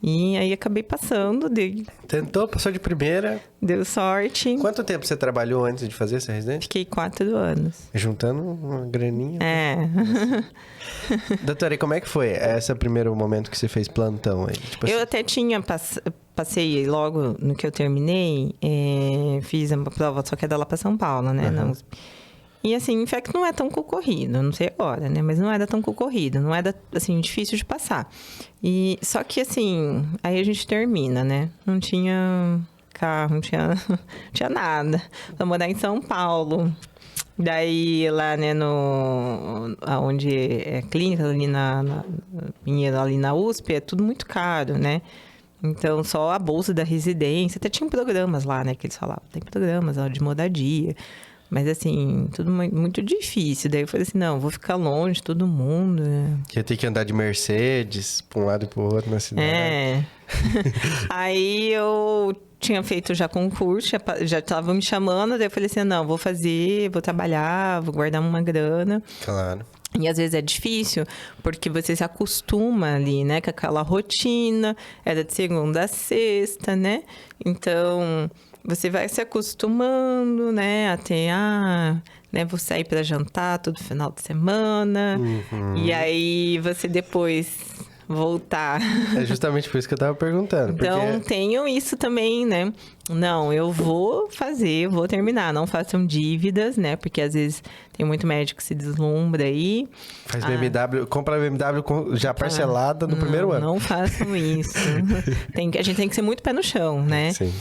E aí acabei passando, Tentou, passou de primeira. Deu sorte. Quanto tempo você trabalhou antes de fazer essa residência? Fiquei 4 anos. Juntando uma graninha. Doutora, e como é que foi esse primeiro momento que você fez plantão aí? Tipo eu assim... até tinha... Passei logo no que eu terminei, fiz uma prova, só que é lá pra São Paulo, né? E assim, infecto não é tão concorrido, não sei agora, né? Mas não era tão concorrido, não era, assim, difícil de passar. E, só que, assim, aí a gente termina, né? Não tinha carro, não tinha nada. Pra morar em São Paulo. Daí, lá, né, onde é clínica, ali Pinheiro, ali na USP, é tudo muito caro, né? Então, só a bolsa da residência, até tinha programas lá, né, que eles falavam. Tem programas de moradia. Mas, assim, tudo muito difícil. Daí eu falei assim, não, vou ficar longe de todo mundo, né? Ia ter que andar de Mercedes pra um lado e pro outro na cidade. Aí eu tinha feito já concurso, já estavam me chamando. Daí eu falei assim, não, vou trabalhar, vou guardar uma grana. Claro. E às vezes é difícil, porque você se acostuma ali, né? Com aquela rotina, era de segunda a sexta, né? Então, você vai se acostumando, né? Até, né? Vou sair para jantar todo final de semana. E aí, você depois voltar. É justamente por isso que eu tava perguntando. Então, porque... tenham isso também, né? Não, eu vou fazer, vou terminar. Não façam dívidas, né? Porque às vezes tem muito médico que se deslumbra aí. Faz BMW, compra BMW já parcelada no primeiro ano. Não façam isso. A gente tem que ser muito pé no chão, né? Sim.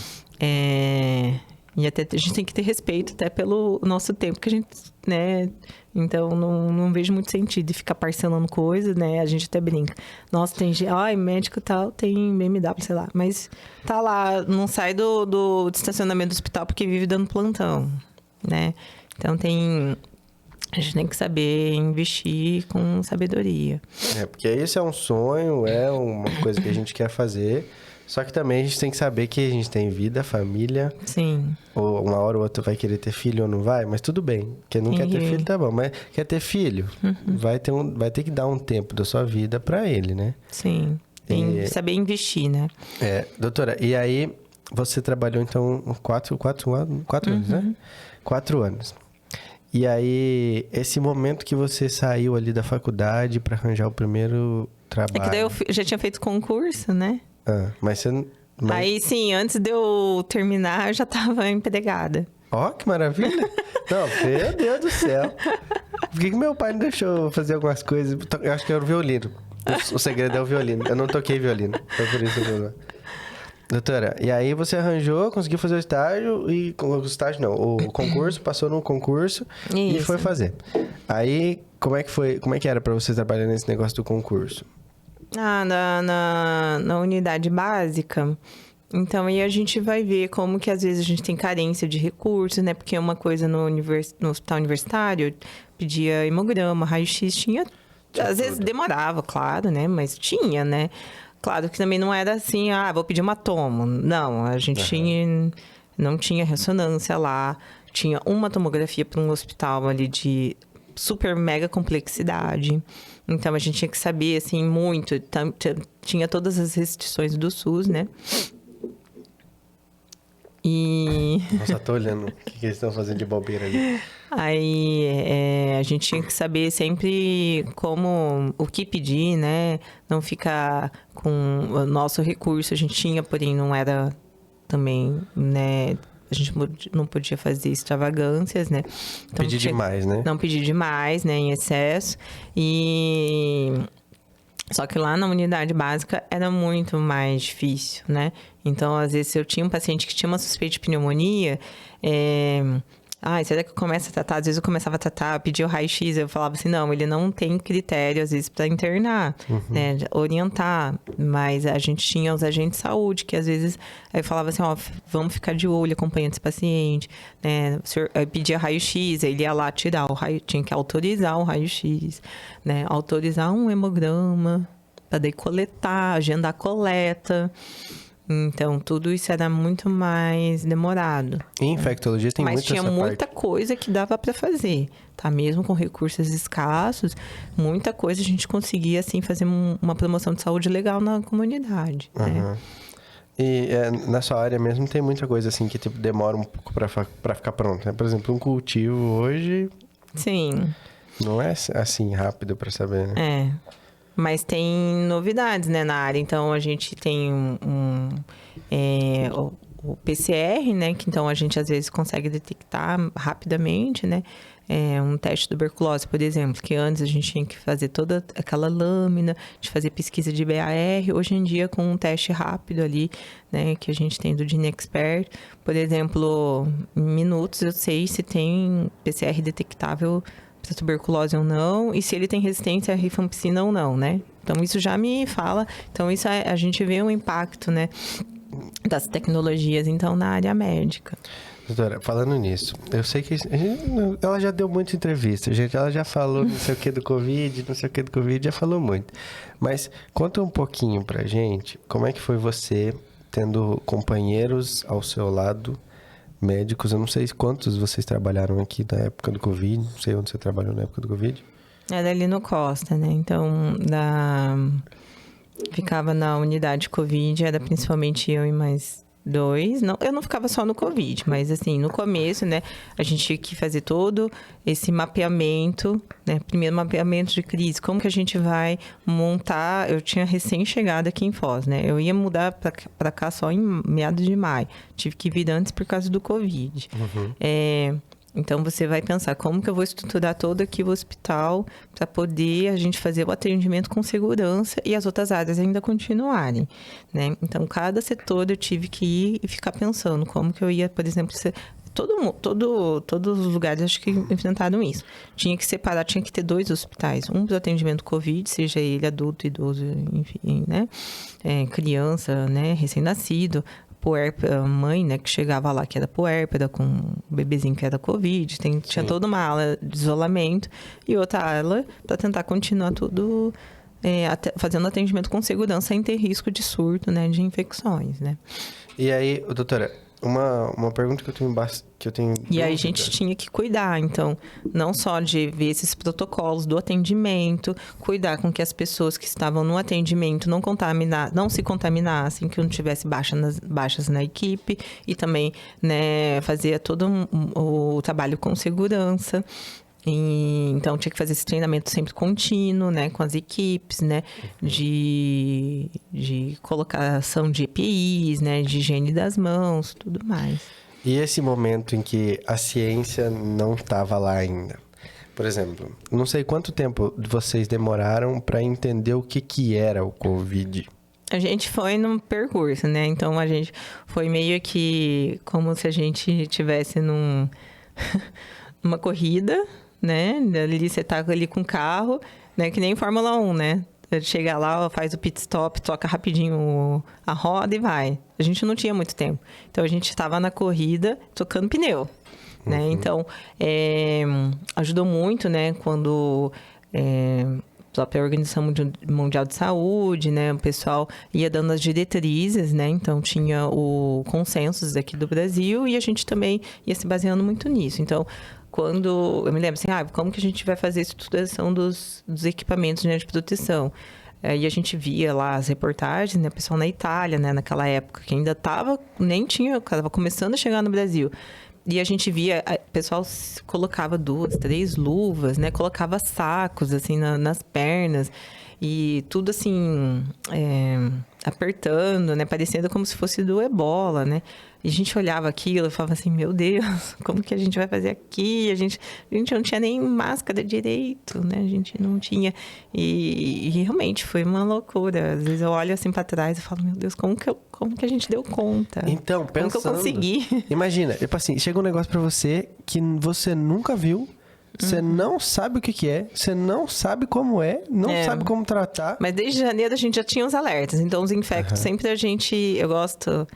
E até a gente tem que ter respeito até pelo nosso tempo que a gente, né? Então, não vejo muito sentido de ficar parcelando coisas, né? A gente até brinca. Nossa, tem gente... médico tal, tem BMW, sei lá. Mas tá lá, não sai do estacionamento do hospital porque vive dando plantão, né? Então, a gente tem que saber investir com sabedoria. Porque esse é um sonho, é uma coisa que a gente quer fazer. Só que também a gente tem que saber que a gente tem vida, família. Sim. Ou uma hora ou outra vai querer ter filho ou não vai, mas tudo bem. Quem não quer ter filho, tá bom. Mas quer ter filho, vai ter que dar um tempo da sua vida pra ele, né? Sim. Tem que saber investir, né? Doutora, e aí você trabalhou então 4 anos, né? 4 anos. E aí, esse momento que você saiu ali da faculdade pra arranjar o primeiro trabalho... É que daí eu já tinha feito concurso, né? Mas você... Aí, sim, antes de eu terminar, eu já tava empregada. Ó, que maravilha! Não, meu Deus do céu! Por que meu pai não deixou fazer algumas coisas? Eu acho que era o violino. O segredo é o violino. Eu não toquei violino. Foi por isso que eu... Doutora, e aí você arranjou, conseguiu fazer o estágio e... O estágio não, o concurso, passou no concurso e foi fazer. Aí, como é que foi? Como é que era pra você trabalhar nesse negócio do concurso? Na unidade básica. Então, aí a gente vai ver como que às vezes a gente tem carência de recursos, né? Porque uma coisa no hospital universitário, pedia hemograma, raio-x, tinha... Às vezes demorava, claro, né? Mas tinha, né? Claro que também não era assim, vou pedir uma tomo. Não, a gente não tinha ressonância lá. Tinha uma tomografia para um hospital ali de super mega complexidade. Então, a gente tinha que saber, assim, muito. Tinha todas as restrições do SUS, né? Nossa, tô olhando o que eles estão fazendo de bobeira ali. Aí, a gente tinha que saber sempre o que pedir, né? Não ficar com o nosso recurso. A gente tinha, porém, não era também, né? A gente não podia fazer extravagâncias, né? Então, pedir demais, né? Não pedir demais, né? Em excesso. Só que lá na unidade básica era muito mais difícil, né? Então, às vezes, eu tinha um paciente que tinha uma suspeita de pneumonia... será que eu começo a tratar? Às vezes eu começava a tratar, pedia o raio-x, eu falava assim, não, ele não tem critério, às vezes, para internar, né? Orientar. Mas a gente tinha os agentes de saúde, que às vezes, aí eu falava assim, vamos ficar de olho, acompanhando esse paciente, né? Eu pedia raio-x, ele ia lá tirar o raio, tinha que autorizar o raio-x, né? Autorizar um hemograma, para daí coletar, agendar a coleta. Então, tudo isso era muito mais demorado. E infectologia tem Mas tinha muita coisa que dava para fazer, tá? Mesmo com recursos escassos, muita coisa a gente conseguia, assim, fazer uma promoção de saúde legal na comunidade, né? E na sua área mesmo tem muita coisa, assim, que tipo, demora um pouco para ficar pronto, né? Por exemplo, um cultivo hoje... Sim. Não é, assim, rápido para saber, né? Mas tem novidades, né, na área. Então, a gente tem o PCR, né? Que então a gente às vezes consegue detectar rapidamente, né? Um teste de tuberculose, por exemplo, que antes a gente tinha que fazer toda aquela lâmina, de fazer pesquisa de BAR. Hoje em dia, com um teste rápido ali, né? Que a gente tem do GeneXpert, por exemplo, em minutos eu sei se tem PCR detectável para tuberculose ou não, e se ele tem resistência à rifampicina ou não, né? Então, isso já me fala. Então, isso a gente vê um impacto, né? Das tecnologias, então, na área médica. Doutora, falando nisso, eu sei que ela já deu muita entrevista, gente. Ela já falou não sei o que do Covid, já falou muito. Mas conta um pouquinho pra gente, como é que foi você tendo companheiros ao seu lado, médicos, eu não sei quantos vocês trabalharam aqui na época do Covid, não sei onde você trabalhou na época do Covid. Era ali no Costa, né? Então, ficava na unidade Covid, era principalmente eu e mais 2. Não, eu não ficava só no Covid, mas assim, no começo, né? A gente tinha que fazer todo esse mapeamento, né? Primeiro mapeamento de crise, como que a gente vai montar... Eu tinha recém-chegado aqui em Foz, né? Eu ia mudar para cá só em meados de maio. Tive que vir antes por causa do Covid. Então, você vai pensar, como que eu vou estruturar todo aqui o hospital para poder a gente fazer o atendimento com segurança e as outras áreas ainda continuarem, né? Então, cada setor eu tive que ir e ficar pensando como que eu ia, por exemplo, todos os lugares acho que enfrentaram isso. Tinha que separar, tinha que ter 2 hospitais. Um para o atendimento Covid, seja ele adulto, idoso, enfim, né? Criança, né? Recém-nascido. Mãe, né, que chegava lá que era puérpera, com um bebezinho que era Covid, tinha toda uma ala de isolamento e outra ala para tentar continuar tudo fazendo atendimento com segurança sem ter risco de surto, né, de infecções, né. E aí, doutora, uma pergunta que eu tenho E aí a gente tinha que cuidar, então, não só de ver esses protocolos do atendimento, cuidar com que as pessoas que estavam no atendimento não se contaminassem, que não tivesse baixas na equipe, e também, né, fazer todo o trabalho com segurança. Então, tinha que fazer esse treinamento sempre contínuo, né? Com as equipes, né? De colocação de EPIs, né? De higiene das mãos, tudo mais. E esse momento em que a ciência não estava lá ainda? Por exemplo, não sei quanto tempo vocês demoraram para entender o que era o Covid. A gente foi num percurso, né? Então, a gente foi meio que como se a gente tivesse numa corrida, né? Ali você tá ali com o carro, né? Que nem Fórmula 1, né? Chega lá, faz o pit stop, toca rapidinho a roda e vai. A gente não tinha muito tempo. Então, a gente estava na corrida tocando pneu, né? Então, ajudou muito, né? Quando a própria Organização Mundial de Saúde, né? O pessoal ia dando as diretrizes, né? Então, tinha o consensus aqui do Brasil e a gente também ia se baseando muito nisso. Então, quando... Eu me lembro assim, como que a gente vai fazer a estruturação dos equipamentos, né, de proteção? E a gente via lá as reportagens, né? O pessoal na Itália, né? Naquela época, que ainda estava começando a chegar no Brasil. E a gente via, o pessoal colocava 2, 3 luvas, né? Colocava sacos, assim, nas pernas. E tudo, assim, apertando, né? Parecendo como se fosse do ebola, né? E a gente olhava aquilo e falava assim, meu Deus, como que a gente vai fazer aqui? A gente não tinha nem máscara direito, né? A gente não tinha. E realmente foi uma loucura. Às vezes eu olho assim para trás e falo, meu Deus, como que a gente deu conta? Então, pensando... Como que eu consegui? Imagina, tipo assim, chega um negócio para você que você nunca viu, você não sabe o que é, você não sabe como não sabe como tratar. Mas desde janeiro a gente já tinha os alertas. Então, os infectos sempre eu gosto...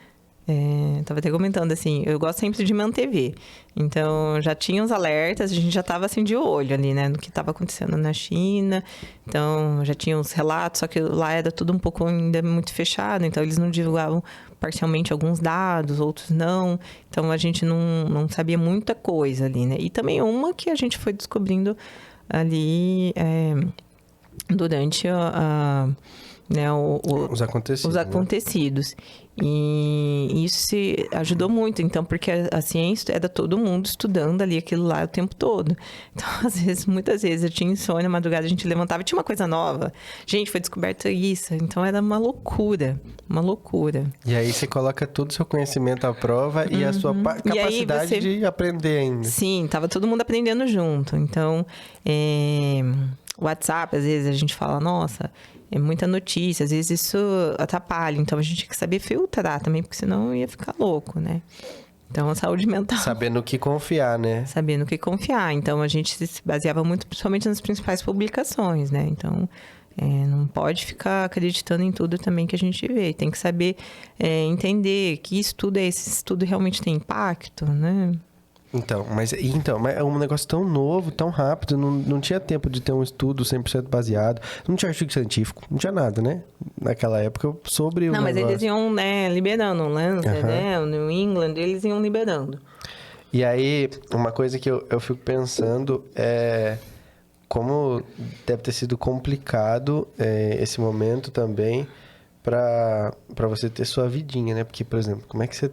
tava até comentando assim, eu gosto sempre de manter. Então, já tinha os alertas, a gente já tava assim de olho ali, né? No que tava acontecendo na China. Então, já tinha os relatos, só que lá era tudo um pouco ainda muito fechado. Então, eles não divulgavam parcialmente alguns dados, outros não. Então, a gente não sabia muita coisa ali, né? E também uma que a gente foi descobrindo ali durante né, os acontecidos. Os acontecidos. E isso ajudou muito, então, porque a ciência era todo mundo estudando ali aquilo lá o tempo todo. Então, muitas vezes eu tinha insônia, na madrugada a gente levantava e tinha uma coisa nova. Gente, foi descoberto isso. Então, era uma loucura. E aí você coloca todo o seu conhecimento à prova e a sua capacidade de aprender ainda. Sim, tava todo mundo aprendendo junto. Então, WhatsApp, às vezes a gente fala, nossa... É muita notícia, às vezes isso atrapalha. Então, a gente tinha que saber filtrar também, porque senão ia ficar louco, né? Então, a saúde mental... Saber no que confiar, né? Saber no que confiar. Então, a gente se baseava muito, principalmente nas principais publicações, né? Então, não pode ficar acreditando em tudo também que a gente vê. Tem que saber entender que estudo esse estudo realmente tem impacto, né? Então, mas é um negócio tão novo, tão rápido, não tinha tempo de ter um estudo 100% baseado, não tinha artigo científico, não tinha nada, né? Naquela época, sobre o Não, mas negócio. eles iam, né, liberando, o Lancet, né, o New England, eles iam liberando. E aí, uma coisa que eu fico pensando é... como deve ter sido complicado esse momento também para você ter sua vidinha, né? Porque, por exemplo, como é que você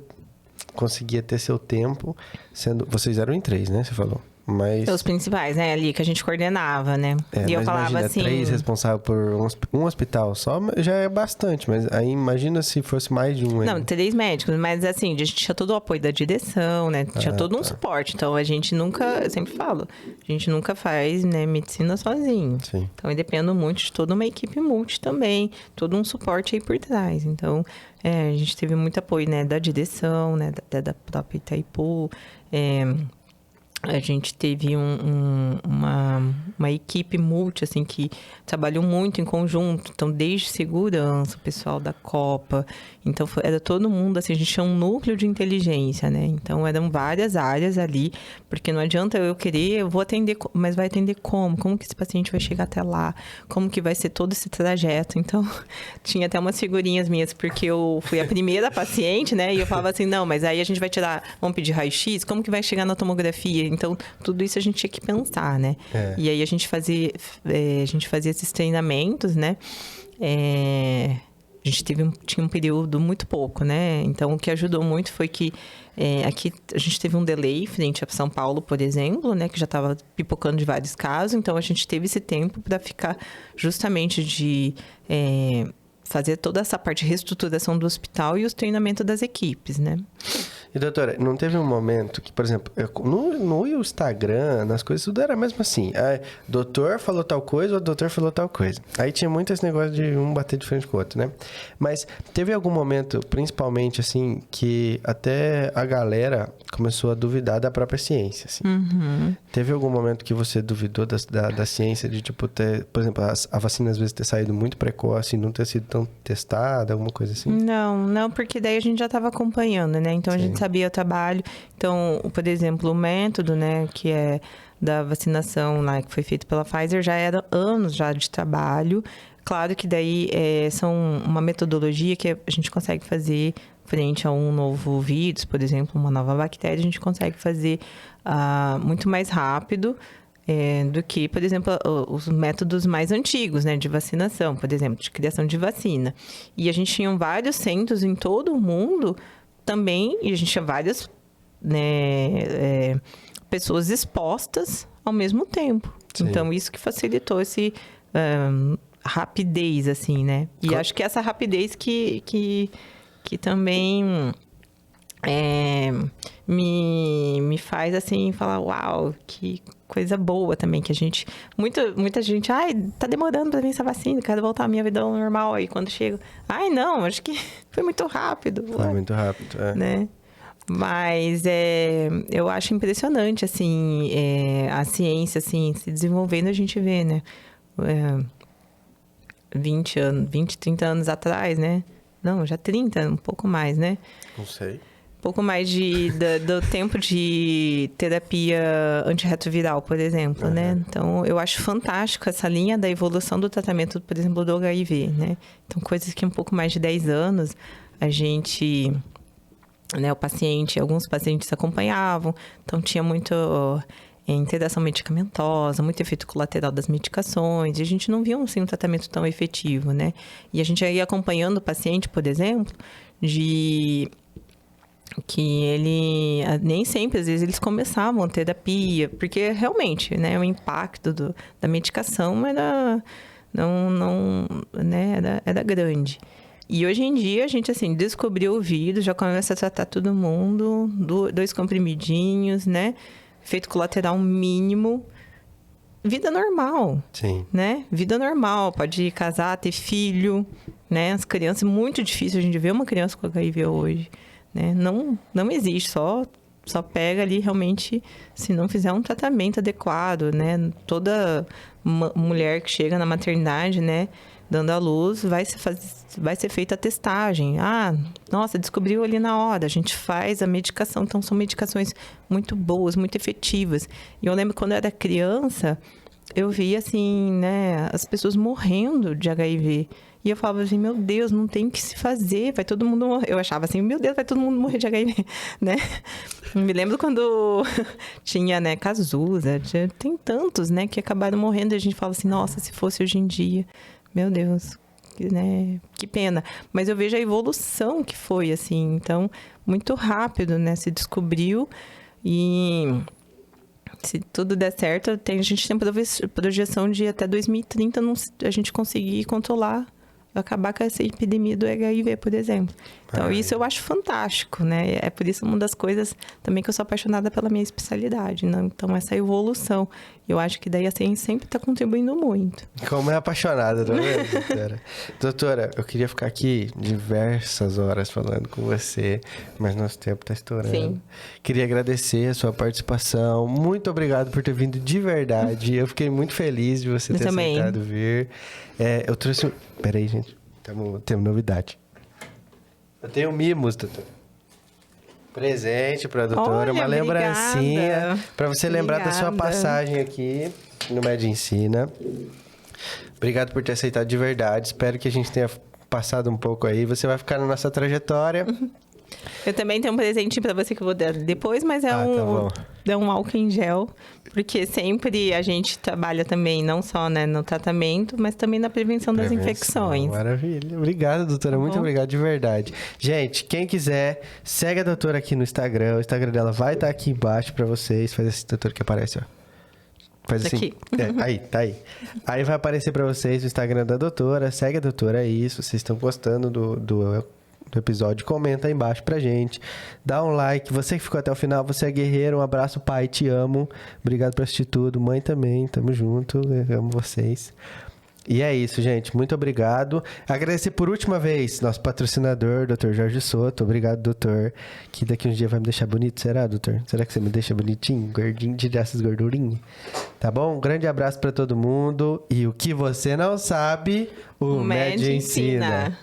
conseguia ter seu tempo sendo... Vocês eram em 3, né? Você falou. Mas... Os principais, né? Ali que a gente coordenava, né? E eu mas falava imagina, assim... 3 responsáveis por um hospital só já é bastante. Mas aí imagina se fosse mais de um. Não, 3 médicos. Mas assim, a gente tinha todo o apoio da direção, né? Tinha todo um suporte. Então, a gente nunca... Eu sempre falo. A gente nunca faz, né, medicina sozinho. Sim. Então, eu dependo muito de toda uma equipe multi também. Todo um suporte aí por trás. Então, a gente teve muito apoio, né? Da direção, né? Da própria Itaipu. A gente teve uma equipe multi, assim, que trabalhou muito em conjunto. Então, desde segurança, o pessoal da Copa. Então, era todo mundo, assim, a gente tinha um núcleo de inteligência, né? Então, eram várias áreas ali. Porque não adianta eu querer, eu vou atender, mas vai atender como? Como que esse paciente vai chegar até lá? Como que vai ser todo esse trajeto? Então, tinha até umas figurinhas minhas, porque eu fui a primeira paciente, né? E eu falava assim, não, mas aí a gente vai tirar, vamos pedir raio-x? Como que vai chegar na tomografia? Então, tudo isso a gente tinha que pensar, né? E aí, a gente fazia esses treinamentos, né? A gente tinha um período muito pouco, né? Então, o que ajudou muito foi que aqui a gente teve um delay frente a São Paulo, por exemplo, né? Que já estava pipocando de vários casos. Então, a gente teve esse tempo para ficar justamente de... fazer toda essa parte de reestruturação do hospital e os treinamentos das equipes, né? E, doutora, não teve um momento que, por exemplo, no Instagram, nas coisas, tudo era mesmo assim. Doutor falou tal coisa, o doutor falou tal coisa. Aí tinha muito esse negócio de um bater de frente com o outro, né? Mas teve algum momento, principalmente, assim, que até a galera começou a duvidar da própria ciência, assim. Uhum. Teve algum momento que você duvidou da ciência, de, tipo, por exemplo, a vacina às vezes ter saído muito precoce e não ter sido tão testada, alguma coisa assim? Não, porque daí a gente já estava acompanhando, né? Então, a gente sabia o trabalho. Então, por exemplo, o método, né, que é da vacinação lá, que foi feito pela Pfizer, já era anos já de trabalho. Claro que daí são uma metodologia que a gente consegue fazer frente a um novo vírus, por exemplo, uma nova bactéria, a gente consegue fazer muito mais rápido do que, por exemplo, os métodos mais antigos, né, de vacinação, por exemplo, de criação de vacina. E a gente tinha vários centros em todo o mundo também, e a gente tinha várias, né, pessoas expostas ao mesmo tempo. Sim. Então, isso que facilitou esse rapidez, assim, né? E acho que essa rapidez que também me faz, assim, falar, uau, que coisa boa também, que a gente... Muita gente, tá demorando pra vir essa vacina, quero voltar à minha vida normal. Aí quando chega, não, acho que foi muito rápido. Foi muito rápido, né? Mas eu acho impressionante, assim, a ciência, assim, se desenvolvendo, a gente vê, né? 20, 30 anos atrás, né? Não, já 30, um pouco mais, né? Não sei. Um pouco mais do tempo de terapia antirretroviral, por exemplo, né? Então, eu acho fantástico essa linha da evolução do tratamento, por exemplo, do HIV, né? Então, coisas que um pouco mais de 10 anos, a gente... né, alguns pacientes acompanhavam, então tinha muito interação medicamentosa, muito efeito colateral das medicações, e a gente não via, assim, um tratamento tão efetivo, né? E a gente ia acompanhando o paciente, por exemplo, que ele, nem sempre, às vezes, eles começavam a terapia, porque realmente, né, o impacto da medicação era grande. E hoje em dia, a gente, assim, descobriu o vírus, já começa a tratar todo mundo, 2 comprimidinhos, né? Efeito colateral mínimo. Vida normal. Sim. Né? Vida normal. Pode casar, ter filho, né? As crianças, é muito difícil a gente ver uma criança com HIV hoje, né? Não existe, só pega ali realmente se não fizer um tratamento adequado, né? Toda mulher que chega na maternidade, né, dando à luz, vai ser feita a testagem. Nossa, descobriu ali na hora. A gente faz a medicação. Então, são medicações muito boas, muito efetivas. E eu lembro quando eu era criança, eu via, assim, né, as pessoas morrendo de HIV. E eu falava assim, meu Deus, não tem o que se fazer, vai todo mundo morrer. Eu achava assim, meu Deus, vai todo mundo morrer de HIV, né? Me lembro quando tinha, né, Cazuza, tem tantos, né, que acabaram morrendo. E a gente fala assim, nossa, se fosse hoje em dia, meu Deus, né, que pena. Mas eu vejo a evolução que foi, assim, então, muito rápido, né, se descobriu. E se tudo der certo, a gente tem projeção de até 2030 a gente conseguir controlar, acabar com essa epidemia do HIV, por exemplo. Então, isso eu acho fantástico, né? É por isso uma das coisas também que eu sou apaixonada pela minha especialidade, né? Então, essa evolução. Eu acho que daí a ciência sempre está contribuindo muito. Como é apaixonada, não é, doutora? Doutora, eu queria ficar aqui diversas horas falando com você, mas nosso tempo está estourando. Sim. Queria agradecer a sua participação. Muito obrigado por ter vindo de verdade. Eu fiquei muito feliz de você ter aceitado vir. Eu trouxe... Peraí, gente. Temos novidade. Eu tenho mimos, doutor. Presente para a doutora. Olha, uma lembrancinha para você lembrar da sua passagem aqui no Medicina. Obrigado por ter aceitado de verdade. Espero que a gente tenha passado um pouco aí. Você vai ficar na nossa trajetória. Eu também tenho um presente para você que eu vou dar depois, mas é um álcool em gel, porque sempre a gente trabalha também não só, né, no tratamento, mas também na prevenção das infecções. Maravilha. Obrigado, doutora. Muito obrigado de verdade. Gente, quem quiser, segue a doutora aqui no Instagram. O Instagram dela vai estar aqui embaixo para vocês. Faz esse doutor que aparece, ó. Faz assim. Aqui. Aí, tá aí. Aí vai aparecer para vocês o Instagram da doutora. Segue a doutora aí. Se vocês estão gostando do episódio, comenta aí embaixo pra gente. Dá um like. Você que ficou até o final, você é guerreiro. Um abraço, pai. Te amo. Obrigado por assistir tudo. Mãe também. Tamo junto. Eu amo vocês. E é isso, gente. Muito obrigado. Agradecer por última vez nosso patrocinador, Dr. Jorge Soto. Obrigado, doutor. Que daqui uns dias vai me deixar bonito, será, doutor? Será que você me deixa bonitinho? Gordinho, tirar essas gordurinhas? Tá bom? Um grande abraço pra todo mundo. E o que você não sabe, o Med ensina.